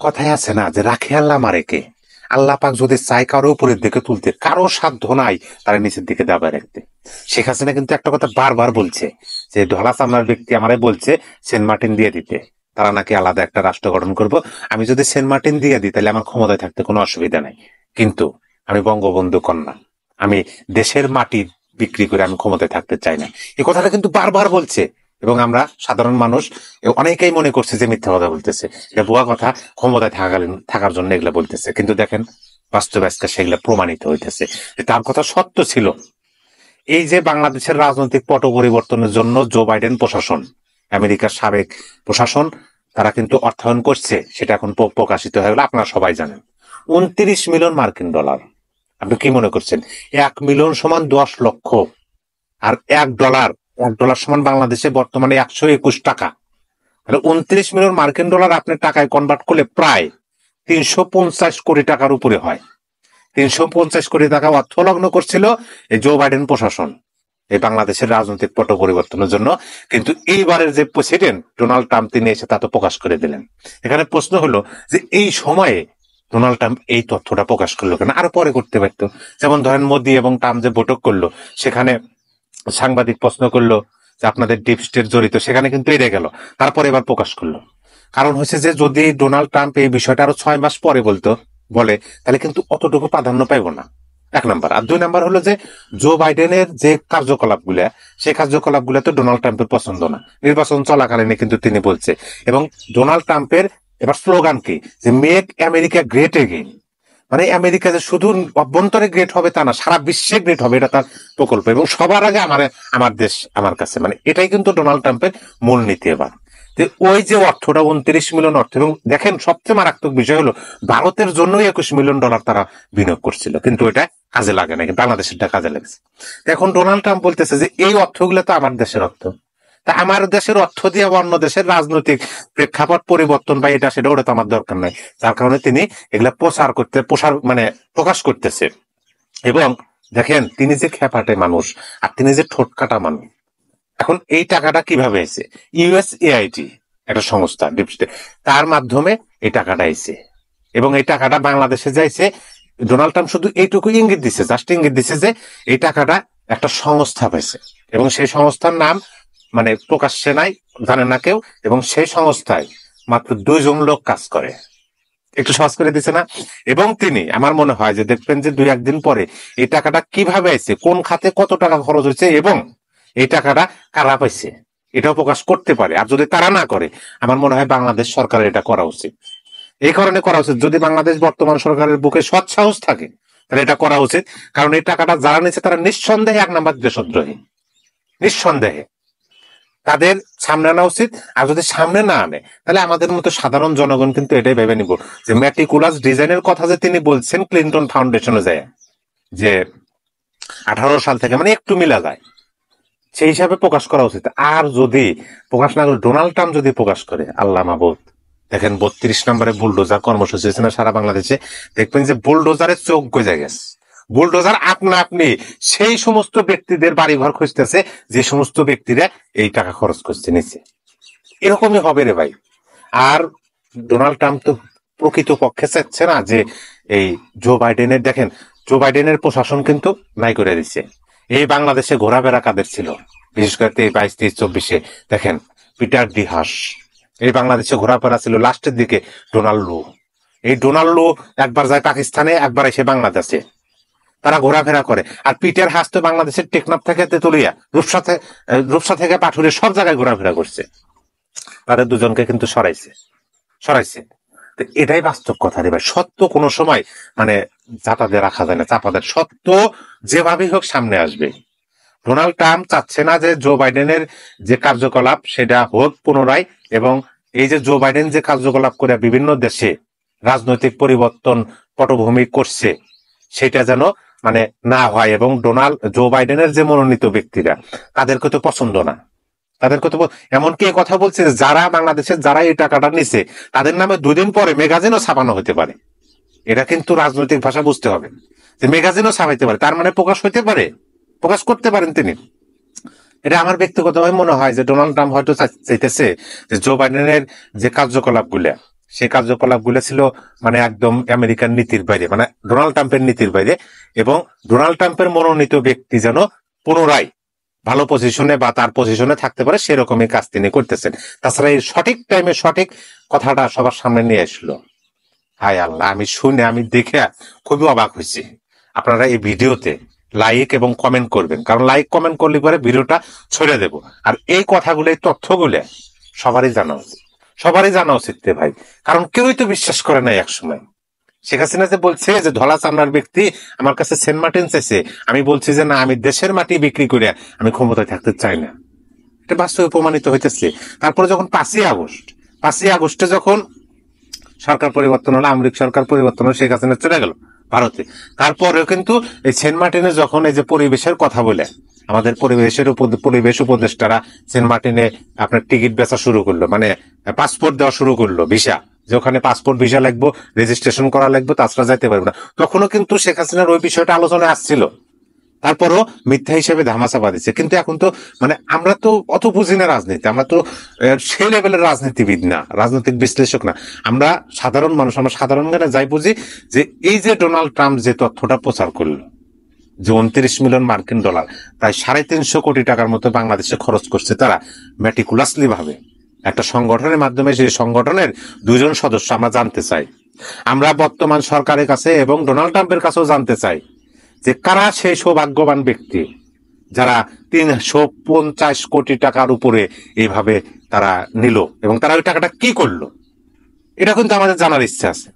কথায় আছে না যে রাখে আল্লাহ মারেকে, আল্লাহ পাক যদি চাই কারো উপরের দিকে তুলতে, কারো সাধ্য নাই তারা নিচের দিকে দাবায় রাখতে। শেখ হাসিনা কিন্তু একটা কথা বারবার বলছে যে ঢলা চামড়ার ব্যক্তি আমারে বলছে সেন্ট মার্টিন দিয়ে দিতে, তারা নাকি আলাদা একটা রাষ্ট্র গঠন করব। আমি যদি সেন্ট মার্টিন দিয়ে দিই তাহলে আমার ক্ষমতায় থাকতে কোনো অসুবিধা নাই, কিন্তু আমি বঙ্গবন্ধু কন্যা, আমি দেশের মাটি বিক্রি করে আমি ক্ষমতায় থাকতে চাই না। এই কথাটা কিন্তু বারবার বলছে, এবং আমরা সাধারণ মানুষ অনেকেই মনে করছে যে মিথ্যা কথা বলতেছে, এটা ভুয়া কথা, ক্ষমতায় থাকার জন্য এগুলা বলতেছে। কিন্তু দেখেন বাস্তবে আজকে সেগুলা প্রমাণিত হইতেছে যে তার কথা সত্য ছিল। এই যে বাংলাদেশের রাজনৈতিক পট পরিবর্তনের জন্য জো বাইডেন প্রশাসন, আমেরিকার সাবেক প্রশাসন, তারা কিন্তু অর্থায়ন করছে, সেটা এখন প্রকাশিত হয়ে গেল, আপনারা সবাই জানেন। 29 মিলিয়ন মার্কিন ডলার। আপনি কি মনে করছেন 1 মিলিয়ন সমান 10 লক্ষ, আর এক ডলার সমান বাংলাদেশে বর্তমানে 121 টাকা। তাহলে 29 মিলিয়ন মার্কিন ডলার আপনি টাকায় কনভার্ট করলে প্রায় 350 কোটি টাকার উপরে হয়। 350 কোটি টাকা অর্থলগ্ন করছিল এই জো বাইডেন প্রশাসন এই বাংলাদেশের রাজনৈতিক পট পরিবর্তনের জন্য। কিন্তু এইবারের যে প্রেসিডেন্ট ডোনাল্ড ট্রাম্প, তিনি এসে তা তো প্রকাশ করে দিলেন। এখানে প্রশ্ন হলো যে এই সময়ে ডোনাল্ড ট্রাম্প এই তথ্যটা প্রকাশ করলো কেন? আরো পরে করতে পারতো। যেমন ধরেন মোদি এবং ট্রাম্প যে বৈঠক করলো, সেখানে সাংবাদিক প্রশ্ন করলো যে আপনাদের ডিপ স্টেট জড়িত, সেখানে কিন্তু এড়ে গেল, তারপরে এবার প্রকাশ করলো। কারণ হচ্ছে যে যদি ডোনাল্ড ট্রাম্প এই বিষয়টা আরো 6 মাস পরে বলে তাহলে কিন্তু অতটুকু প্রাধান্য পাইব না, 1 নাম্বার। আর 2 নাম্বার হলো যে জো বাইডেনের যে কার্যকলাপ গুলা, সেই কার্যকলাপ গুলা তো ডোনাল্ড ট্রাম্পের পছন্দ না। নির্বাচন চলাকালীন কিন্তু তিনি বলছে, এবং ডোনাল্ড ট্রাম্পের এবার স্লোগান কি যে মেক আমেরিকা গ্রেট এগেইন, মানে আমেরিকা যে শুধু অভ্যন্তরে গ্রেট হবে তা না, সারা বিশ্বে গ্রেট হবে, এটা তার প্রকল্প। এবং সবার আগে আমার দেশ আমার কাছে, মানে এটাই কিন্তু ডোনাল্ড ট্রাম্পের মূল নীতি। এবার ওই যে অর্থটা 29 মিলিয়ন অর্থ, এবং দেখেন সবচেয়ে মারাত্মক বিষয় হলো ভারতের জন্য 21 মিলিয়ন ডলার তারা বিনিয়োগ করছিল, কিন্তু এটা কাজে লাগে না, কিন্তু বাংলাদেশেরটা কাজে লেগেছে। এখন ডোনাল্ড ট্রাম্প বলতেছে যে এই অর্থগুলো তো আমার দেশের অর্থ, তা আমার দেশের অর্থ দিয়ে অন্য দেশের রাজনৈতিক প্রেক্ষাপট পরিবর্তন বা এটা সেটা ওটা তো আমার দরকার নাই। যার কারণে তিনি এগুলা প্রকাশ করতেছে। এবং দেখেন তিনি যে খেপাটে মানুষ, আর তিনি যে ঠোঁট কাটা মানুষ। এখন এই টাকাটা কিভাবে এসে ইউএসএআইটি একটা সংস্থা ডিপস্টে, তার মাধ্যমে এই টাকাটা এসে, এবং এই টাকাটা বাংলাদেশে যাইছে। ডোনাল্ড ট্রাম্প শুধু এইটুকু ইঙ্গিত দিচ্ছে, জাস্ট ইঙ্গিত দিচ্ছে যে এই টাকাটা একটা সংস্থা পাইছে, এবং সেই সংস্থার নাম মানে প্রকাশ্যে নাই, জানে না কেউ, এবং সেই সংস্থায় মাত্র 2জন লোক কাজ করে। একটু সহজ করে দিচ্ছে না? এবং তিনি, আমার মনে হয় যে দেখবেন যে 2-1 দিন পরে এই টাকাটা কিভাবে আছে, কোন খাতে কত টাকা খরচ হয়েছে, এবং এই টাকাটা কারা পাইছে, এটাও প্রকাশ করতে পারে। আর যদি তারা না করে, আমার মনে হয় বাংলাদেশ সরকারের এটা করা উচিত। এই কারণে করা উচিত, যদি বাংলাদেশ বর্তমান সরকারের বুকে সৎ সাহস থাকে তাহলে এটা করা উচিত। কারণ এই টাকাটা যারা নিচ্ছে তারা নিঃসন্দেহে 1 নাম্বার দেশদ্রোহী, নিঃসন্দেহে। তাদের সামনে আনা উচিত। আর যদি সামনে না আনে, তাহলে আমাদের মতো সাধারণ জনগণ কিন্তু এটাই ভেবে নিব যে ম্যাটিকুলাস ডিজাইনের কথা যে তিনি বলছেন ক্লিন্টন ফাউন্ডেশনে যায়, যে 18 সাল থেকে, মানে একটু মিলা যায়, সেই হিসাবে প্রকাশ করা উচিত। আর যদি প্রকাশ না করে ডোনাল্ড ট্রাম্প যদি প্রকাশ করে, আল্লাহ মাবুদ, দেখেন 32 নম্বরে বুলডোজার কর্মসূচি হয়েছে না সারা বাংলাদেশে, দেখবেন যে বুলডোজারের চোখ গজে গেছে। বুলডোজার আপনি সেই সমস্ত ব্যক্তিদের বাড়িঘর খুঁজতেছে যে সমস্ত ব্যক্তিরা এই টাকা খরচ করছে নিচে। এরকমই হবে রে ভাই। আর ডোনাল্ড ট্রাম্প তো প্রকৃত পক্ষে চাচ্ছে না যে এই জো বাইডেনের, দেখেন জো বাইডেনের প্রশাসন কিন্তু নাই করে দিচ্ছে। এই বাংলাদেশে ঘোরাফেরা কাদের ছিল, বিশেষ করে 22, 23, 24-এ দেখেন পিটার ডি হাস, এই বাংলাদেশে ঘোরাফেরা ছিল। লাস্টের দিকে ডোনাল্ড লু, এই ডোনাল্ড লু একবার যায় পাকিস্তানে, একবার এসে বাংলাদেশে তারা ঘোরাফেরা করে। আর পিটার হাস তো বাংলাদেশের টেকনাফ থেকে তেতুলিয়া, রূপসা থেকে পাঠুরে সব জায়গায় ঘোরাফেরা করছে। তাদের দুজনকে কিন্তু সরাইছে। এটাই বাস্তব কথা রে ভাই। সত্য কোনো সময় মানে চাপাতে রাখা যায় না, চাপাদের সত্য যেভাবেই হোক সামনে আসবে। ডোনাল্ড ট্রাম্প চাচ্ছে না যে জো বাইডেনের যে কার্যকলাপ সেটা হোক পুনরায়, এবং এই যে জো বাইডেন যে কার্যকলাপ করে বিভিন্ন দেশে রাজনৈতিক পরিবর্তন পটভূমি করছে, সেটা যেন মানে না হয়। এবং জো বাইডেনের যে মনোনীত ব্যক্তিরা, তাদেরকে তো পছন্দ না, তাদেরকে তো এমনকি কথা বলছে যারা বাংলাদেশের যারা এই টাকাটা নিছে তাদের নামে 2 দিন পরে ম্যাগাজিনও ছাপানো হতে পারে। এটা কিন্তু রাজনৈতিক ভাষা বুঝতে হবে, যে ম্যাগাজিনও ছাপাইতে পারে, তার মানে প্রকাশ হইতে পারে, প্রকাশ করতে পারেন তিনি। এটা আমার ব্যক্তিগতভাবে মনে হয় যে ডোনাল্ড ট্রাম্প হয়তো চাইতেছে যে জো বাইডেনের যে কার্যকলাপ গুলা, সেই কার্যকলাপ গুলো ছিল মানে একদম আমেরিকার নীতির বাইরে, মানে ডোনাল্ড ট্রাম্পের নীতির বাইরে। এবং ডোনাল্ড ট্রাম্পের মনোনীত ব্যক্তি যেন পুনরায় ভালো পজিশনে বা তার পজিশনে থাকতে পারে সেরকমই কাজ তিনি করতেছেন। তাছাড়া এই সঠিক টাইমে সঠিক কথাটা সবার সামনে নিয়ে আসলো। হায় আল্লাহ, আমি শুনে আমি দেখে খুবই অবাক হয়েছি। আপনারা এই ভিডিওতে লাইক এবং কমেন্ট করবেন, কারণ লাইক কমেন্ট করলে পরে ভিডিওটা ছড়ে দেব। আর এই কথাগুলো এই তথ্যগুলো সবারই জানা উচিত, সবারই জানা উচিত রে ভাই। কারণ কেউই তো বিশ্বাস করে নাই একসময়। শেখ হাসিনা যে বলছে যে ধলা চামড়ার ব্যক্তি আমার কাছে সেন্ট মার্টিন চাইছে, আমি বলছি যে না, আমি দেশের মাটি বিক্রি করে আমি ক্ষমতায় থাকতে চাই না, এটা বাস্তবে প্রমাণিত হইতেছে। তারপরে যখন 5ই আগস্টে যখন সরকার পরিবর্তন হলো, আওয়ামী লীগ সরকার পরিবর্তন হলো, শেখ হাসিনা চলে গেল ভারতে। তারপরেও কিন্তু এই সেন্ট মার্টিনে যখন এই যে পরিবেশের কথা বলে আমাদের পরিবেশ উপদেষ্টারা সেন্ট মার্টিনে আপনার টিকিট বেচা শুরু করলো, মানে পাসপোর্ট দেওয়া শুরু করলো, ভিসা, যে ওখানে পাসপোর্ট ভিসা লাগবে, রেজিস্ট্রেশন করা লাগবে, তাছাড়া যাইতে পারবে না। তখনও কিন্তু শেখ হাসিনার ওই বিষয়টা আলোচনায় আসছিল, তারপরও মিথ্যা হিসেবে ধামাচাপা দিচ্ছে। কিন্তু এখন তো মানে আমরা তো অত বুঝি না রাজনীতি, আমরা তো সে লেভেলের রাজনীতিবিদ না, রাজনৈতিক বিশ্লেষক না, আমরা সাধারণ মানুষ। আমরা সাধারণ জ্ঞানে যাই বুঝি যে এই যে ডোনাল্ড ট্রাম্প যে তথ্যটা প্রচার করলো যে 29 মিলিয়ন মার্কিন ডলার, প্রায় 350 কোটি টাকার মতো বাংলাদেশে খরচ করছে তারা ম্যাটিকুলাসলি ভাবে একটা সংগঠনের মাধ্যমে। সেই সংগঠনের 2জন সদস্য আমরা জানতে চাই, আমরা বর্তমান সরকারের কাছে এবং ডোনাল্ড ট্রাম্পের কাছেও জানতে চাই যে কারা সেই সৌভাগ্যবান ব্যক্তি যারা 350 কোটি টাকার উপরে এইভাবে তারা নিল এবং তারা ওই টাকাটা কি করলো, এটা কিন্তু আমাদের জানার ইচ্ছা আছে।